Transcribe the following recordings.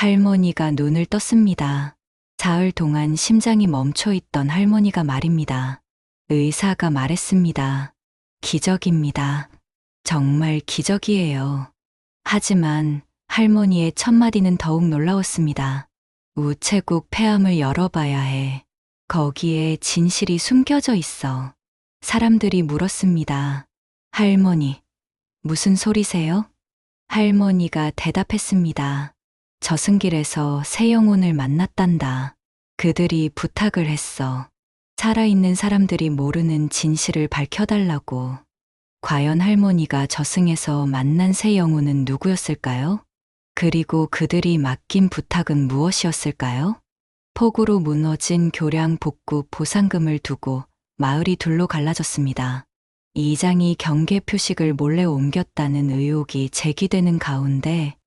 할머니가 눈을 떴습니다. 사흘 동안 심장이 멈춰 있던 할머니가 말입니다. 의사가 말했습니다. 기적입니다. 정말 기적이에요. 하지만 할머니의 첫 마디는 더욱 놀라웠습니다. 우체국 폐암을 열어봐야 해. 거기에 진실이 숨겨져 있어. 사람들이 물었습니다. 할머니, 무슨 소리세요? 할머니가 대답했습니다. 저승길에서 새 영혼을 만났단다. 그들이 부탁을 했어. 살아있는 사람들이 모르는 진실을 밝혀달라고. 과연 할머니가 저승에서 만난 새 영혼은 누구였을까요? 그리고 그들이 맡긴 부탁은 무엇이었을까요? 폭우로 무너진 교량 복구 보상금을 두고 마을이 둘로 갈라졌습니다. 이장이 경계 표식을 몰래 옮겼다는 의혹이 제기되는 가운데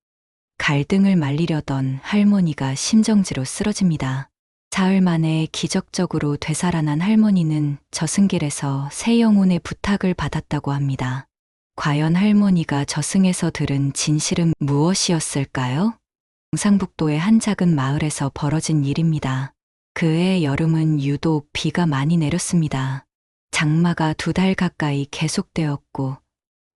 갈등을 말리려던 할머니가 심정지로 쓰러집니다. 사흘 만에 기적적으로 되살아난 할머니는 저승길에서 새 영혼의 부탁을 받았다고 합니다. 과연 할머니가 저승에서 들은 진실은 무엇이었을까요? 경상북도의 한 작은 마을에서 벌어진 일입니다. 그해 여름은 유독 비가 많이 내렸습니다. 장마가 2달 가까이 계속되었고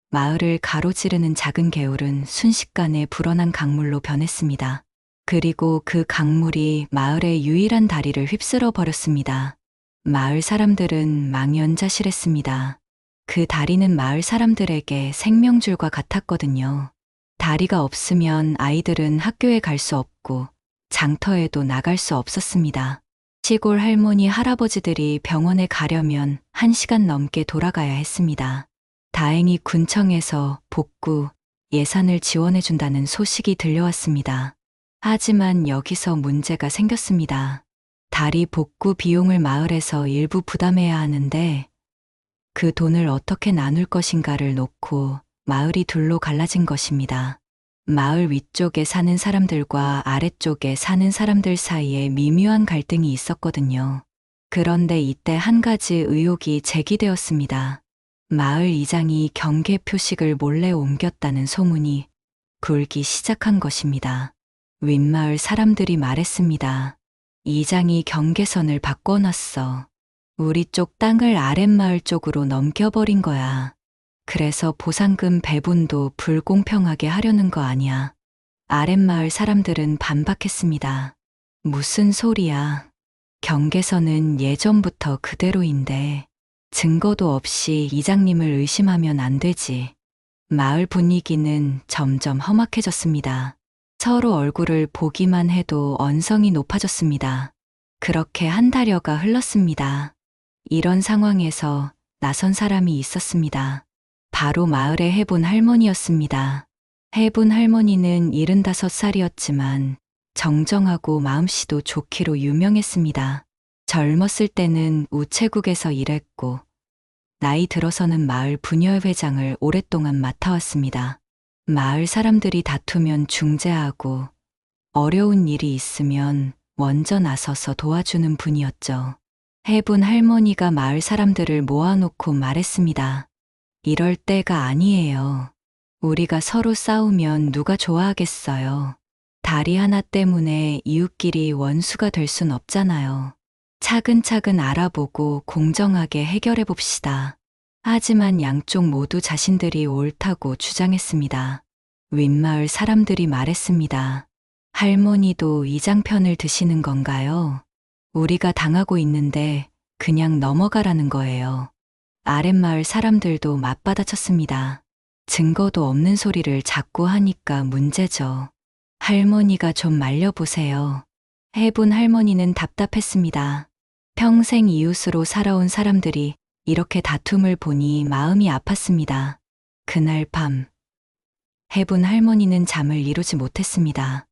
마을을 가로지르는 작은 개울은 순식간에 불어난 강물로 변했습니다. 그리고 그 강물이 마을의 유일한 다리를 휩쓸어 버렸습니다. 마을 사람들은 망연자실했습니다. 그 다리는 마을 사람들에게 생명줄과 같았거든요. 다리가 없으면 아이들은 학교에 갈 수 없고 장터에도 나갈 수 없었습니다. 시골 할머니, 할아버지들이 병원에 가려면 1시간 넘게 돌아가야 했습니다. 다행히 군청에서 복구 예산을 지원해준다는 소식이 들려왔습니다. 하지만 여기서 문제가 생겼습니다. 다리 복구 비용을 마을에서 일부 부담해야 하는데 그 돈을 어떻게 나눌 것인가를 놓고 마을이 둘로 갈라진 것입니다. 마을 위쪽에 사는 사람들과 아래쪽에 사는 사람들 사이에 미묘한 갈등이 있었거든요. 그런데 이때 한 가지 의혹이 제기되었습니다. 마을 이장이 경계 표식을 몰래 옮겼다는 소문이 굴기 시작한 것입니다. 윗마을 사람들이 말했습니다. 이장이 경계선을 바꿔놨어. 우리 쪽 땅을 아랫마을 쪽으로 넘겨버린 거야. 그래서 보상금 배분도 불공평하게 하려는 거 아니야. 아랫마을 사람들은 반박했습니다. 무슨 소리야. 경계선은 예전부터 그대로인데 증거도 없이 이장님을 의심하면 안 되지. 마을 분위기는 점점 험악해졌습니다. 서로 얼굴을 보기만 해도 언성이 높아졌습니다. 그렇게 한 달여가 흘렀습니다. 이런 상황에서 나선 사람이 있었습니다. 바로 마을의 해분 할머니였습니다. 해분 할머니는 75살이었지만 정정하고 마음씨도 좋기로 유명했습니다. 젊었을 때는 우체국에서 일했고 나이 들어서는 마을 분녀회장을 오랫동안 맡아왔습니다. 마을 사람들이 다투면 중재하고 어려운 일이 있으면 먼저 나서서 도와주는 분이었죠. 해분 할머니가 마을 사람들을 모아놓고 말했습니다. 이럴 때가 아니에요. 우리가 서로 싸우면 누가 좋아하겠어요. 다리 하나 때문에 이웃끼리 원수가 될 순 없잖아요. 차근차근 알아보고 공정하게 해결해 봅시다. 하지만 양쪽 모두 자신들이 옳다고 주장했습니다. 윗마을 사람들이 말했습니다. 할머니도 이장 편을 드시는 건가요? 우리가 당하고 있는데 그냥 넘어가라는 거예요. 아랫마을 사람들도 맞받아쳤습니다. 증거도 없는 소리를 자꾸 하니까 문제죠. 할머니가 좀 말려보세요. 해분 할머니는 답답했습니다. 평생 이웃으로 살아온 사람들이 이렇게 다툼을 보니 마음이 아팠습니다. 그날 밤, 해분 할머니는 잠을 이루지 못했습니다.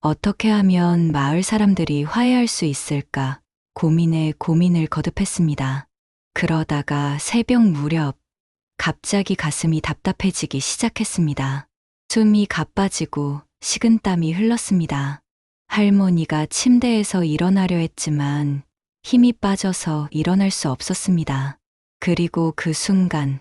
어떻게 하면 마을 사람들이 화해할 수 있을까 고민에 고민을 거듭했습니다. 그러다가 새벽 무렵 갑자기 가슴이 답답해지기 시작했습니다. 숨이 가빠지고 식은땀이 흘렀습니다. 할머니가 침대에서 일어나려 했지만 힘이 빠져서 일어날 수 없었습니다. 그리고 그 순간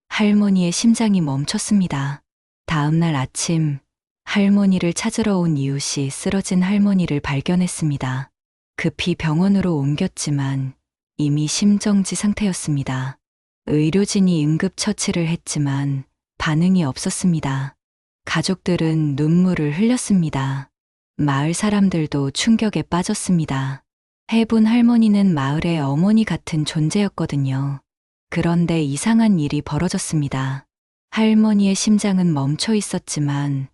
할머니의 심장이 멈췄습니다. 다음 날 아침 할머니를 찾으러 온 이웃이 쓰러진 할머니를 발견했습니다. 급히 병원으로 옮겼지만 이미 심정지 상태였습니다. 의료진이 응급처치를 했지만 반응이 없었습니다. 가족들은 눈물을 흘렸습니다. 마을 사람들도 충격에 빠졌습니다. 해분 할머니는 마을의 어머니 같은 존재였거든요. 그런데 이상한 일이 벌어졌습니다. 할머니의 심장은 멈춰 있었지만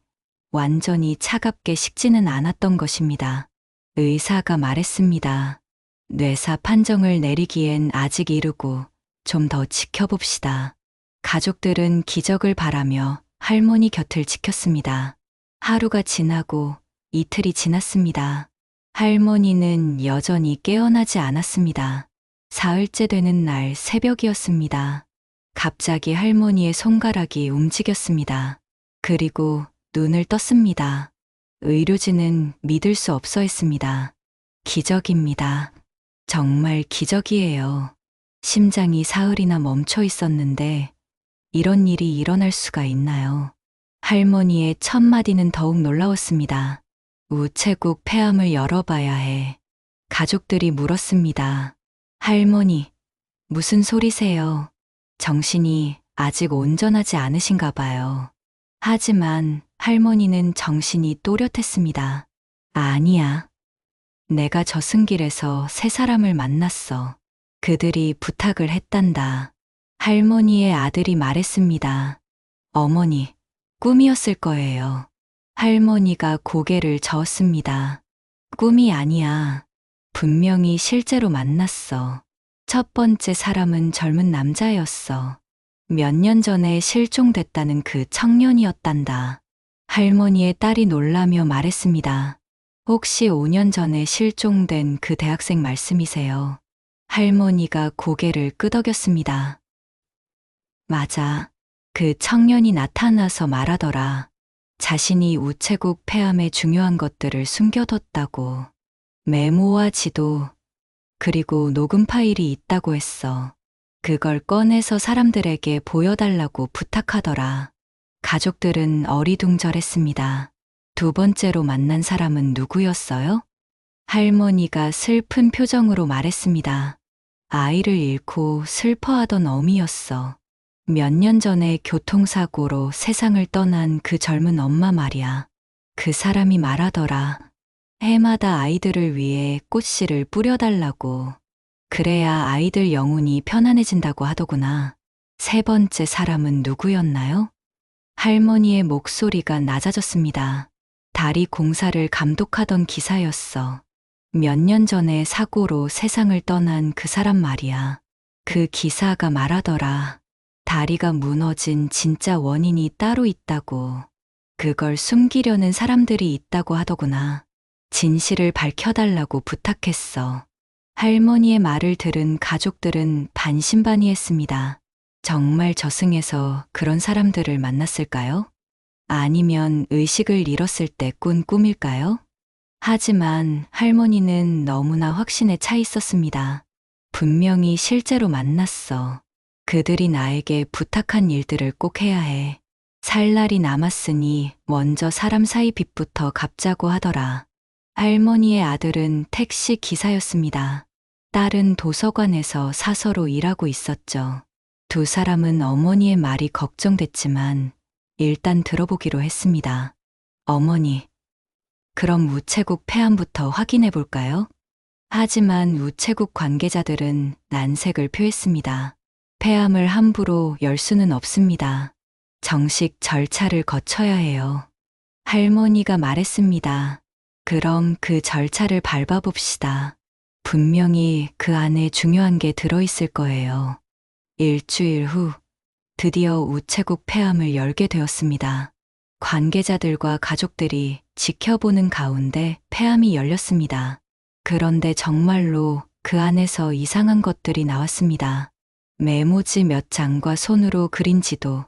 완전히 차갑게 식지는 않았던 것입니다. 의사가 말했습니다. 뇌사 판정을 내리기엔 아직 이르고 좀 더 지켜봅시다. 가족들은 기적을 바라며 할머니 곁을 지켰습니다. 하루가 지나고 이틀이 지났습니다. 할머니는 여전히 깨어나지 않았습니다. 사흘째 되는 날 새벽이었습니다. 갑자기 할머니의 손가락이 움직였습니다. 그리고 눈을 떴습니다. 의료진은 믿을 수 없어 했습니다. 기적입니다. 정말 기적이에요. 심장이 사흘이나 멈춰 있었는데 이런 일이 일어날 수가 있나요? 할머니의 첫 마디는 더욱 놀라웠습니다. 우체국 폐암을 열어봐야 해. 가족들이 물었습니다. 할머니, 무슨 소리세요? 정신이 아직 온전하지 않으신가 봐요. 하지만 할머니는 정신이 또렷했습니다. 아니야. 내가 저승길에서 세 사람을 만났어. 그들이 부탁을 했단다. 할머니의 아들이 말했습니다. 어머니, 꿈이었을 거예요. 할머니가 고개를 저었습니다. 꿈이 아니야. 분명히 실제로 만났어. 첫 번째 사람은 젊은 남자였어. 몇 년 전에 실종됐다는 그 청년이었단다. 할머니의 딸이 놀라며 말했습니다. 혹시 5년 전에 실종된 그 대학생 말씀이세요? 할머니가 고개를 끄덕였습니다. 맞아. 그 청년이 나타나서 말하더라. 자신이 우체국 폐암에 중요한 것들을 숨겨뒀다고. 메모와 지도, 그리고 녹음 파일이 있다고 했어. 그걸 꺼내서 사람들에게 보여달라고 부탁하더라. 가족들은 어리둥절했습니다. 두 번째로 만난 사람은 누구였어요? 할머니가 슬픈 표정으로 말했습니다. 아이를 잃고 슬퍼하던 어미였어. 몇 년 전에 교통사고로 세상을 떠난 그 젊은 엄마 말이야. 그 사람이 말하더라. 해마다 아이들을 위해 꽃씨를 뿌려달라고. 그래야 아이들 영혼이 편안해진다고 하더구나. 세 번째 사람은 누구였나요? 할머니의 목소리가 낮아졌습니다. 다리 공사를 감독하던 기사였어. 몇 년 전에 사고로 세상을 떠난 그 사람 말이야. 그 기사가 말하더라. 다리가 무너진 진짜 원인이 따로 있다고. 그걸 숨기려는 사람들이 있다고 하더구나. 진실을 밝혀달라고 부탁했어. 할머니의 말을 들은 가족들은 반신반의했습니다. 정말 저승에서 그런 사람들을 만났을까요? 아니면 의식을 잃었을 때 꾼 꿈일까요? 하지만 할머니는 너무나 확신에 차 있었습니다. 분명히 실제로 만났어. 그들이 나에게 부탁한 일들을 꼭 해야 해. 살 날이 남았으니 먼저 사람 사이 빚부터 갚자고 하더라. 할머니의 아들은 택시 기사였습니다. 딸은 도서관에서 사서로 일하고 있었죠. 두 사람은 어머니의 말이 걱정됐지만 일단 들어보기로 했습니다. 어머니, 그럼 우체국 폐암부터 확인해 볼까요? 하지만 우체국 관계자들은 난색을 표했습니다. 폐암을 함부로 열 수는 없습니다. 정식 절차를 거쳐야 해요. 할머니가 말했습니다. 그럼 그 절차를 밟아봅시다. 분명히 그 안에 중요한 게 들어있을 거예요. 일주일 후 드디어 우체국 폐암을 열게 되었습니다. 관계자들과 가족들이 지켜보는 가운데 폐암이 열렸습니다. 그런데 정말로 그 안에서 이상한 것들이 나왔습니다. 메모지 몇 장과 손으로 그린 지도,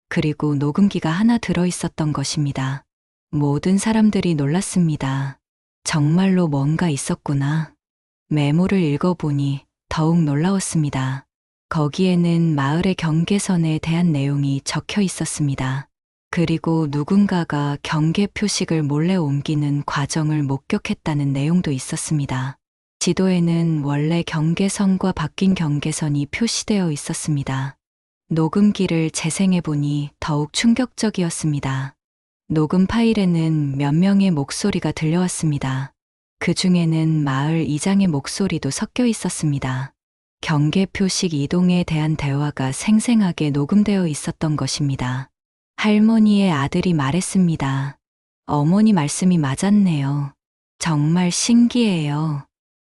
그리고 녹음기가 하나 들어있었던 것입니다. 모든 사람들이 놀랐습니다. 정말로 뭔가 있었구나. 메모를 읽어보니 더욱 놀라웠습니다. 거기에는 마을의 경계선에 대한 내용이 적혀 있었습니다. 그리고 누군가가 경계 표식을 몰래 옮기는 과정을 목격했다는 내용도 있었습니다. 지도에는 원래 경계선과 바뀐 경계선이 표시되어 있었습니다. 녹음기를 재생해보니 더욱 충격적이었습니다. 녹음 파일에는 몇 명의 목소리가 들려왔습니다. 그 중에는 마을 이장의 목소리도 섞여 있었습니다. 경계 표식 이동에 대한 대화가 생생하게 녹음되어 있었던 것입니다. 할머니의 아들이 말했습니다. 어머니 말씀이 맞았네요. 정말 신기해요.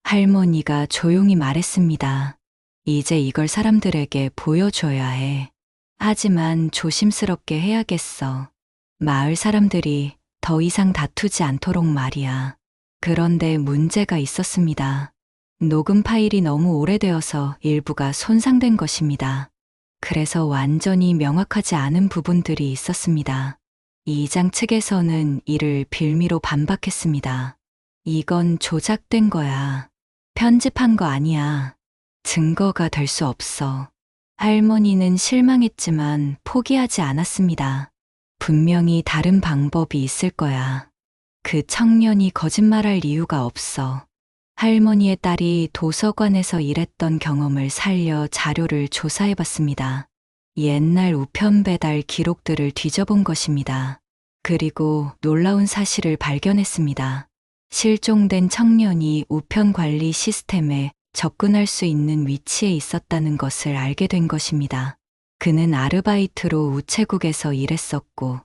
할머니가 조용히 말했습니다. 이제 이걸 사람들에게 보여줘야 해. 하지만 조심스럽게 해야겠어. 마을 사람들이 더 이상 다투지 않도록 말이야. 그런데 문제가 있었습니다. 녹음 파일이 너무 오래되어서 일부가 손상된 것입니다. 그래서 완전히 명확하지 않은 부분들이 있었습니다. 이장 측에서는 이를 빌미로 반박했습니다. 이건 조작된 거야. 편집한 거 아니야. 증거가 될 수 없어. 할머니는 실망했지만 포기하지 않았습니다. 분명히 다른 방법이 있을 거야. 그 청년이 거짓말할 이유가 없어. 할머니의 딸이 도서관에서 일했던 경험을 살려 자료를 조사해봤습니다. 옛날 우편 배달 기록들을 뒤져본 것입니다. 그리고 놀라운 사실을 발견했습니다. 실종된 청년이 우편 관리 시스템에 접근할 수 있는 위치에 있었다는 것을 알게 된 것입니다. 그는 아르바이트로 우체국에서 일했었고,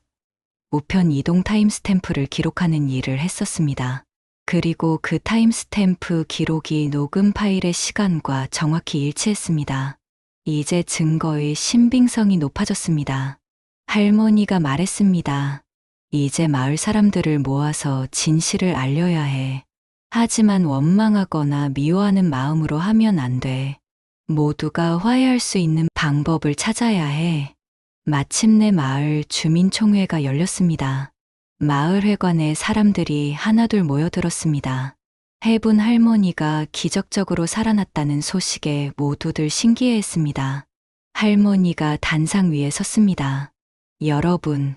우편 이동 타임스탬프를 기록하는 일을 했었습니다. 그리고 그 타임스탬프 기록이 녹음 파일의 시간과 정확히 일치했습니다. 이제 증거의 신빙성이 높아졌습니다. 할머니가 말했습니다. 이제 마을 사람들을 모아서 진실을 알려야 해. 하지만 원망하거나 미워하는 마음으로 하면 안 돼. 모두가 화해할 수 있는 방법을 찾아야 해. 마침내 마을 주민총회가 열렸습니다. 마을 회관에 사람들이 하나둘 모여들었습니다. 해분 할머니가 기적적으로 살아났다는 소식에 모두들 신기해했습니다. 할머니가 단상 위에 섰습니다. 여러분,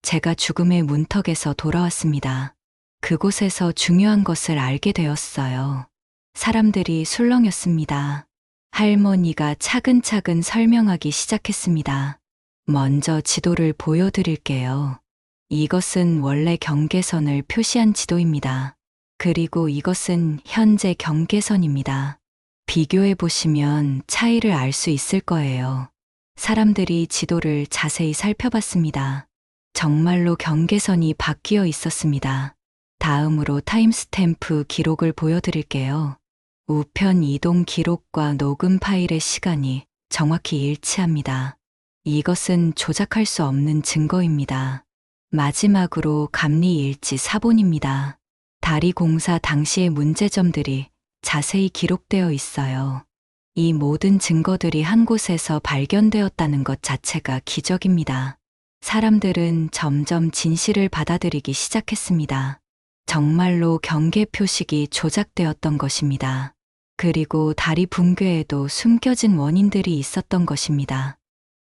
제가 죽음의 문턱에서 돌아왔습니다. 그곳에서 중요한 것을 알게 되었어요. 사람들이 술렁였습니다. 할머니가 차근차근 설명하기 시작했습니다. 먼저 지도를 보여드릴게요. 이것은 원래 경계선을 표시한 지도입니다. 그리고 이것은 현재 경계선입니다. 비교해 보시면 차이를 알 수 있을 거예요. 사람들이 지도를 자세히 살펴봤습니다. 정말로 경계선이 바뀌어 있었습니다. 다음으로 타임스탬프 기록을 보여드릴게요. 우편 이동 기록과 녹음 파일의 시간이 정확히 일치합니다. 이것은 조작할 수 없는 증거입니다. 마지막으로 감리일지 사본입니다. 다리 공사 당시의 문제점들이 자세히 기록되어 있어요. 이 모든 증거들이 한 곳에서 발견되었다는 것 자체가 기적입니다. 사람들은 점점 진실을 받아들이기 시작했습니다. 정말로 경계 표식이 조작되었던 것입니다. 그리고 다리 붕괴에도 숨겨진 원인들이 있었던 것입니다.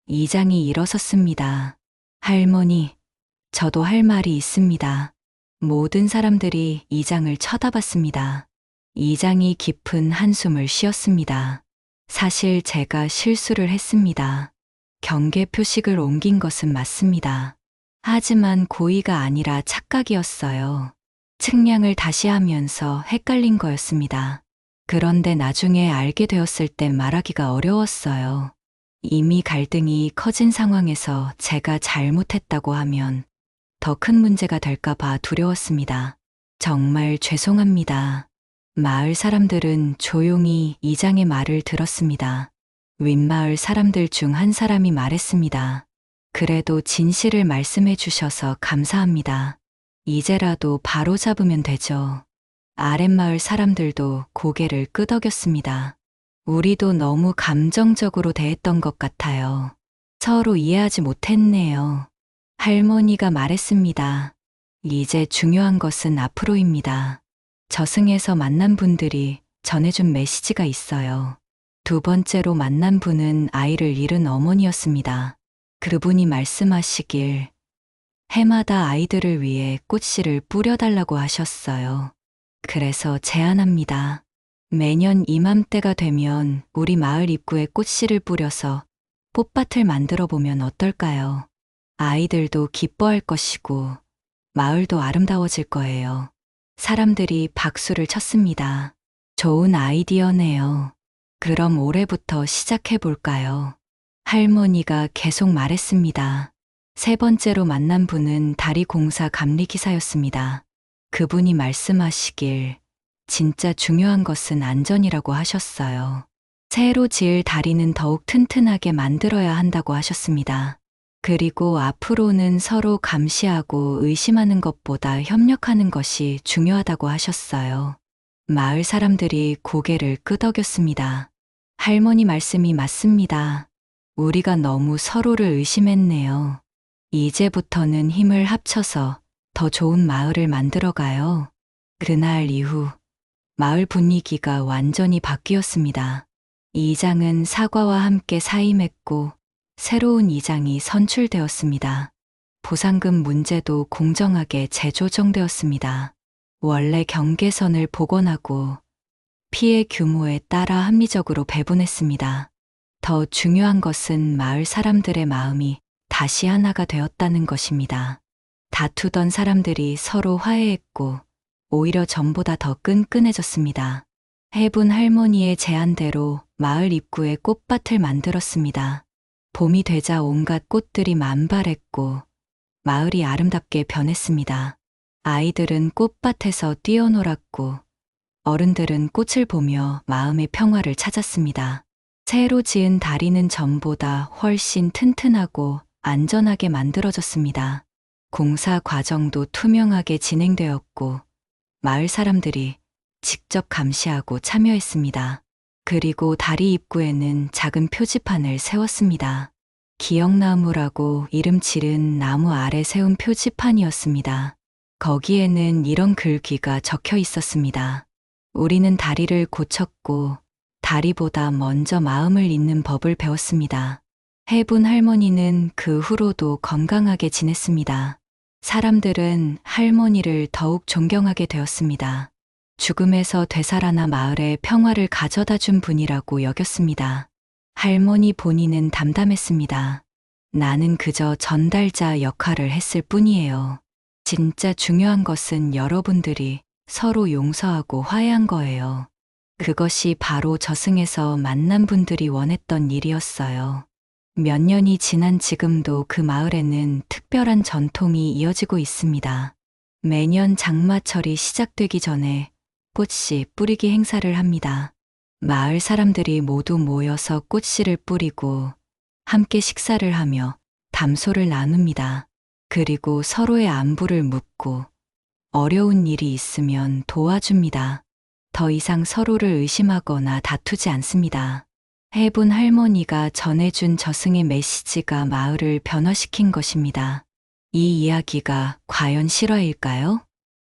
이장이 일어섰습니다. 할머니, 저도 할 말이 있습니다. 모든 사람들이 이장을 쳐다봤습니다. 이장이 깊은 한숨을 쉬었습니다. 사실 제가 실수를 했습니다. 경계 표식을 옮긴 것은 맞습니다. 하지만 고의가 아니라 착각이었어요. 측량을 다시 하면서 헷갈린 거였습니다. 그런데 나중에 알게 되었을 땐 말하기가 어려웠어요. 이미 갈등이 커진 상황에서 제가 잘못했다고 하면 더 큰 문제가 될까봐 두려웠습니다. 정말 죄송합니다. 마을 사람들은 조용히 이장의 말을 들었습니다. 윗마을 사람들 중 한 사람이 말했습니다. 그래도 진실을 말씀해 주셔서 감사합니다. 이제라도 바로 잡으면 되죠. 아랫마을 사람들도 고개를 끄덕였습니다. 우리도 너무 감정적으로 대했던 것 같아요. 서로 이해하지 못했네요. 할머니가 말했습니다. 이제 중요한 것은 앞으로입니다. 저승에서 만난 분들이 전해준 메시지가 있어요. 두 번째로 만난 분은 아이를 잃은 어머니였습니다. 그분이 말씀하시길 해마다 아이들을 위해 꽃씨를 뿌려달라고 하셨어요. 그래서 제안합니다. 매년 이맘때가 되면 우리 마을 입구에 꽃씨를 뿌려서 꽃밭을 만들어 보면 어떨까요? 아이들도 기뻐할 것이고 마을도 아름다워질 거예요. 사람들이 박수를 쳤습니다. 좋은 아이디어네요. 그럼 올해부터 시작해 볼까요? 할머니가 계속 말했습니다. 세 번째로 만난 분은 다리 공사 감리기사였습니다. 그분이 말씀하시길 진짜 중요한 것은 안전이라고 하셨어요. 새로 지을 다리는 더욱 튼튼하게 만들어야 한다고 하셨습니다. 그리고 앞으로는 서로 감시하고 의심하는 것보다 협력하는 것이 중요하다고 하셨어요. 마을 사람들이 고개를 끄덕였습니다. 할머니 말씀이 맞습니다. 우리가 너무 서로를 의심했네요. 이제부터는 힘을 합쳐서 더 좋은 마을을 만들어가요. 그날 이후 마을 분위기가 완전히 바뀌었습니다. 이장은 사과와 함께 사임했고 새로운 이장이 선출되었습니다. 보상금 문제도 공정하게 재조정되었습니다. 원래 경계선을 복원하고 피해 규모에 따라 합리적으로 배분했습니다. 더 중요한 것은 마을 사람들의 마음이 다시 하나가 되었다는 것입니다. 다투던 사람들이 서로 화해했고 오히려 전보다 더 끈끈해졌습니다. 해분 할머니의 제안대로 마을 입구에 꽃밭을 만들었습니다. 봄이 되자 온갖 꽃들이 만발했고 마을이 아름답게 변했습니다. 아이들은 꽃밭에서 뛰어놀았고 어른들은 꽃을 보며 마음의 평화를 찾았습니다. 새로 지은 다리는 전보다 훨씬 튼튼하고 안전하게 만들어졌습니다. 공사 과정도 투명하게 진행되었고 마을 사람들이 직접 감시하고 참여했습니다. 그리고 다리 입구에는 작은 표지판을 세웠습니다. 기억나무라고 이름 지른 나무 아래 세운 표지판이었습니다. 거기에는 이런 글귀가 적혀 있었습니다. 우리는 다리를 고쳤고 다리보다 먼저 마음을 잇는 법을 배웠습니다. 해분 할머니는 그 후로도 건강하게 지냈습니다. 사람들은 할머니를 더욱 존경하게 되었습니다. 죽음에서 되살아나 마을에 평화를 가져다 준 분이라고 여겼습니다. 할머니 본인은 담담했습니다. 나는 그저 전달자 역할을 했을 뿐이에요. 진짜 중요한 것은 여러분들이 서로 용서하고 화해한 거예요. 그것이 바로 저승에서 만난 분들이 원했던 일이었어요. 몇 년이 지난 지금도 그 마을에는 특별한 전통이 이어지고 있습니다. 매년 장마철이 시작되기 전에 꽃씨 뿌리기 행사를 합니다. 마을 사람들이 모두 모여서 꽃씨를 뿌리고 함께 식사를 하며 담소를 나눕니다. 그리고 서로의 안부를 묻고 어려운 일이 있으면 도와줍니다. 더 이상 서로를 의심하거나 다투지 않습니다. 해분 할머니가 전해준 저승의 메시지가 마을을 변화시킨 것입니다. 이 이야기가 과연 실화일까요?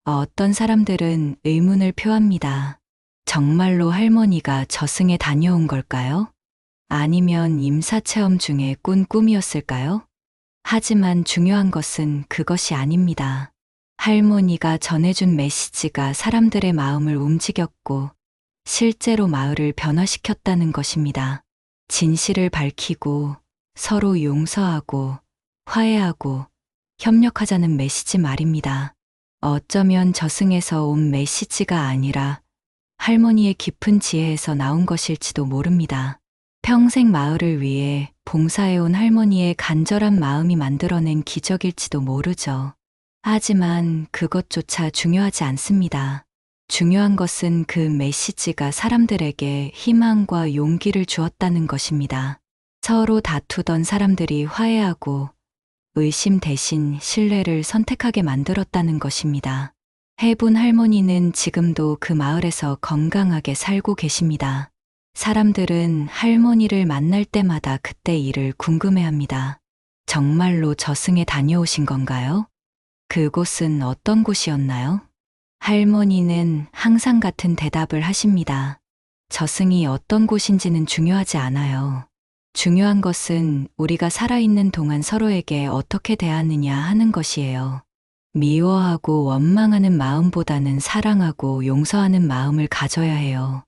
어떤 사람들은 의문을 표합니다. 정말로 할머니가 저승에 다녀온 걸까요? 아니면 임사체험 중에 꾼 꿈이었을까요? 하지만 중요한 것은 그것이 아닙니다. 할머니가 전해준 메시지가 사람들의 마음을 움직였고 실제로 마을을 변화시켰다는 것입니다. 진실을 밝히고 서로 용서하고 화해하고 협력하자는 메시지 말입니다. 어쩌면 저승에서 온 메시지가 아니라 할머니의 깊은 지혜에서 나온 것일지도 모릅니다. 평생 마을을 위해 봉사해온 할머니의 간절한 마음이 만들어낸 기적일지도 모르죠. 하지만 그것조차 중요하지 않습니다. 중요한 것은 그 메시지가 사람들에게 희망과 용기를 주었다는 것입니다. 서로 다투던 사람들이 화해하고 의심 대신 신뢰를 선택하게 만들었다는 것입니다. 해분 할머니는 지금도 그 마을에서 건강하게 살고 계십니다. 사람들은 할머니를 만날 때마다 그때 일을 궁금해합니다. 정말로 저승에 다녀오신 건가요? 그곳은 어떤 곳이었나요? 할머니는 항상 같은 대답을 하십니다. 저승이 어떤 곳인지는 중요하지 않아요. 중요한 것은 우리가 살아있는 동안 서로에게 어떻게 대하느냐 하는 것이에요. 미워하고 원망하는 마음보다는 사랑하고 용서하는 마음을 가져야 해요.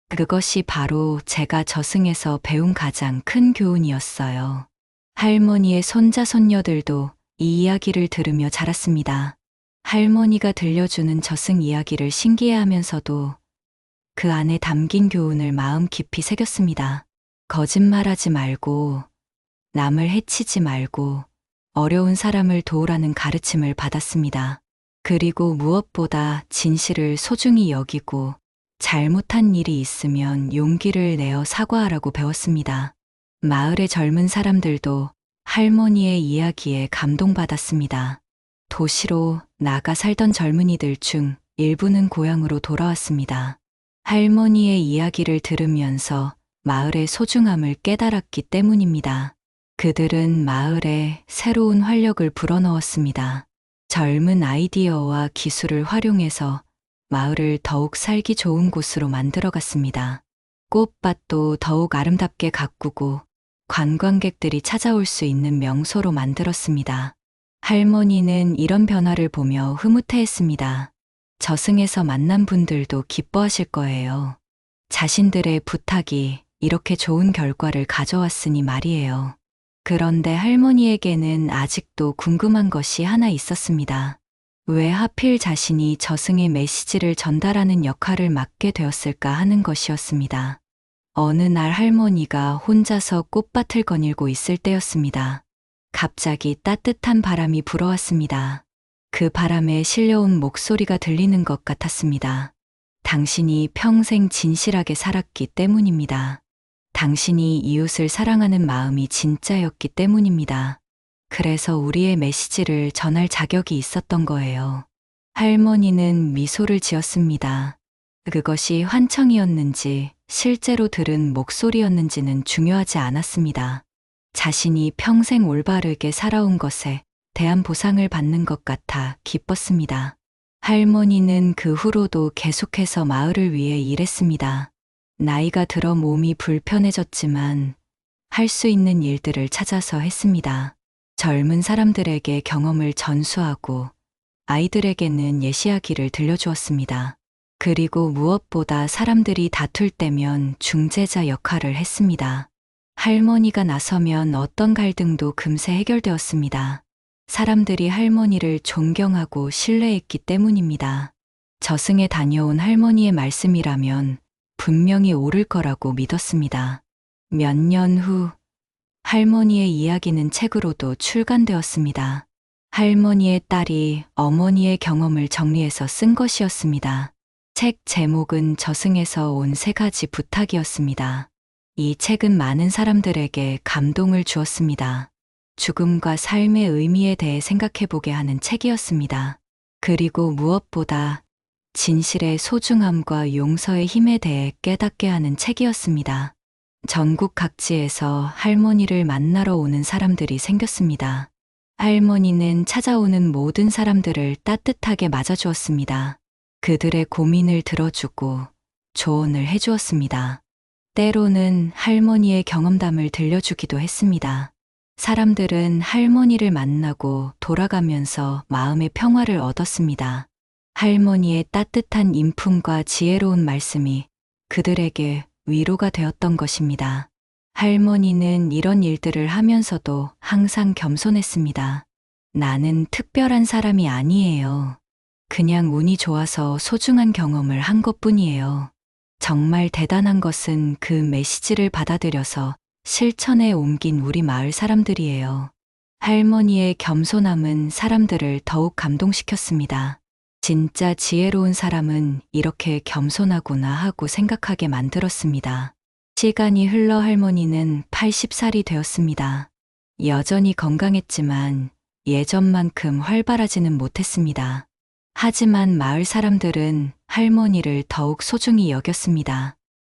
그것이 바로 제가 저승에서 배운 가장 큰 교훈이었어요. 할머니의 손자, 손녀들도 이 이야기를 들으며 자랐습니다. 할머니가 들려주는 저승 이야기를 신기해하면서도 그 안에 담긴 교훈을 마음 깊이 새겼습니다. 거짓말하지 말고, 남을 해치지 말고, 어려운 사람을 도우라는 가르침을 받았습니다. 그리고 무엇보다 진실을 소중히 여기고, 잘못한 일이 있으면 용기를 내어 사과하라고 배웠습니다. 마을의 젊은 사람들도 할머니의 이야기에 감동받았습니다. 도시로 나가 살던 젊은이들 중 일부는 고향으로 돌아왔습니다. 할머니의 이야기를 들으면서 마을의 소중함을 깨달았기 때문입니다. 그들은 마을에 새로운 활력을 불어넣었습니다. 젊은 아이디어와 기술을 활용해서 마을을 더욱 살기 좋은 곳으로 만들어갔습니다. 꽃밭도 더욱 아름답게 가꾸고 관광객들이 찾아올 수 있는 명소로 만들었습니다. 할머니는 이런 변화를 보며 흐뭇해했습니다. 저승에서 만난 분들도 기뻐하실 거예요. 자신들의 부탁이 이렇게 좋은 결과를 가져왔으니 말이에요. 그런데 할머니에게는 아직도 궁금한 것이 하나 있었습니다. 왜 하필 자신이 저승의 메시지를 전달하는 역할을 맡게 되었을까 하는 것이었습니다. 어느 날 할머니가 혼자서 꽃밭을 거닐고 있을 때였습니다. 갑자기 따뜻한 바람이 불어왔습니다. 그 바람에 실려온 목소리가 들리는 것 같았습니다. 당신이 평생 진실하게 살았기 때문입니다. 당신이 이웃을 사랑하는 마음이 진짜였기 때문입니다. 그래서 우리의 메시지를 전할 자격이 있었던 거예요. 할머니는 미소를 지었습니다. 그것이 환청이었는지 실제로 들은 목소리였는지는 중요하지 않았습니다. 자신이 평생 올바르게 살아온 것에 대한 보상을 받는 것 같아 기뻤습니다. 할머니는 그 후로도 계속해서 마을을 위해 일했습니다. 나이가 들어 몸이 불편해졌지만 할 수 있는 일들을 찾아서 했습니다. 젊은 사람들에게 경험을 전수하고 아이들에게는 예시하기를 들려주었습니다. 그리고 무엇보다 사람들이 다툴 때면 중재자 역할을 했습니다. 할머니가 나서면 어떤 갈등도 금세 해결되었습니다. 사람들이 할머니를 존경하고 신뢰했기 때문입니다. 저승에 다녀온 할머니의 말씀이라면 분명히 옳을 거라고 믿었습니다. 몇 년 후 할머니의 이야기는 책으로도 출간되었습니다. 할머니의 딸이 어머니의 경험을 정리해서 쓴 것이었습니다. 책 제목은 저승에서 온 3가지 부탁이었습니다. 이 책은 많은 사람들에게 감동을 주었습니다. 죽음과 삶의 의미에 대해 생각해보게 하는 책이었습니다. 그리고 무엇보다 진실의 소중함과 용서의 힘에 대해 깨닫게 하는 책이었습니다. 전국 각지에서 할머니를 만나러 오는 사람들이 생겼습니다. 할머니는 찾아오는 모든 사람들을 따뜻하게 맞아주었습니다. 그들의 고민을 들어주고 조언을 해주었습니다. 때로는 할머니의 경험담을 들려주기도 했습니다. 사람들은 할머니를 만나고 돌아가면서 마음의 평화를 얻었습니다. 할머니의 따뜻한 인품과 지혜로운 말씀이 그들에게 위로가 되었던 것입니다. 할머니는 이런 일들을 하면서도 항상 겸손했습니다. 나는 특별한 사람이 아니에요. 그냥 운이 좋아서 소중한 경험을 한 것뿐이에요. 정말 대단한 것은 그 메시지를 받아들여서 실천에 옮긴 우리 마을 사람들이에요. 할머니의 겸손함은 사람들을 더욱 감동시켰습니다. 진짜 지혜로운 사람은 이렇게 겸손하구나 하고 생각하게 만들었습니다. 시간이 흘러 할머니는 80살이 되었습니다. 여전히 건강했지만 예전만큼 활발하지는 못했습니다. 하지만 마을 사람들은 할머니를 더욱 소중히 여겼습니다.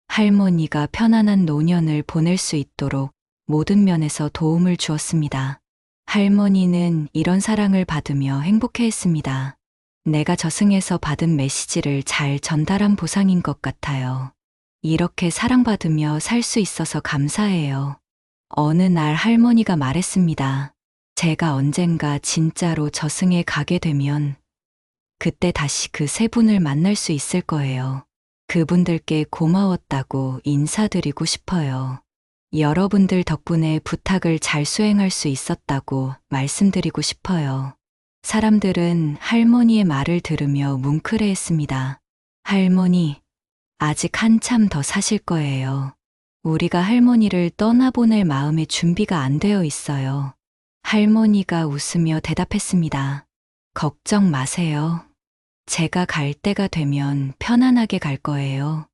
할머니가 편안한 노년을 보낼 수 있도록 모든 면에서 도움을 주었습니다. 할머니는 이런 사랑을 받으며 행복해했습니다. 내가 저승에서 받은 메시지를 잘 전달한 보상인 것 같아요. 이렇게 사랑받으며 살 수 있어서 감사해요. 어느 날 할머니가 말했습니다. 제가 언젠가 진짜로 저승에 가게 되면 그때 다시 그 세 분을 만날 수 있을 거예요. 그분들께 고마웠다고 인사드리고 싶어요. 여러분들 덕분에 부탁을 잘 수행할 수 있었다고 말씀드리고 싶어요. 사람들은 할머니의 말을 들으며 뭉클해했습니다. 할머니, 아직 한참 더 사실 거예요. 우리가 할머니를 떠나보낼 마음의 준비가 안 되어 있어요. 할머니가 웃으며 대답했습니다. 걱정 마세요. 제가 갈 때가 되면 편안하게 갈 거예요.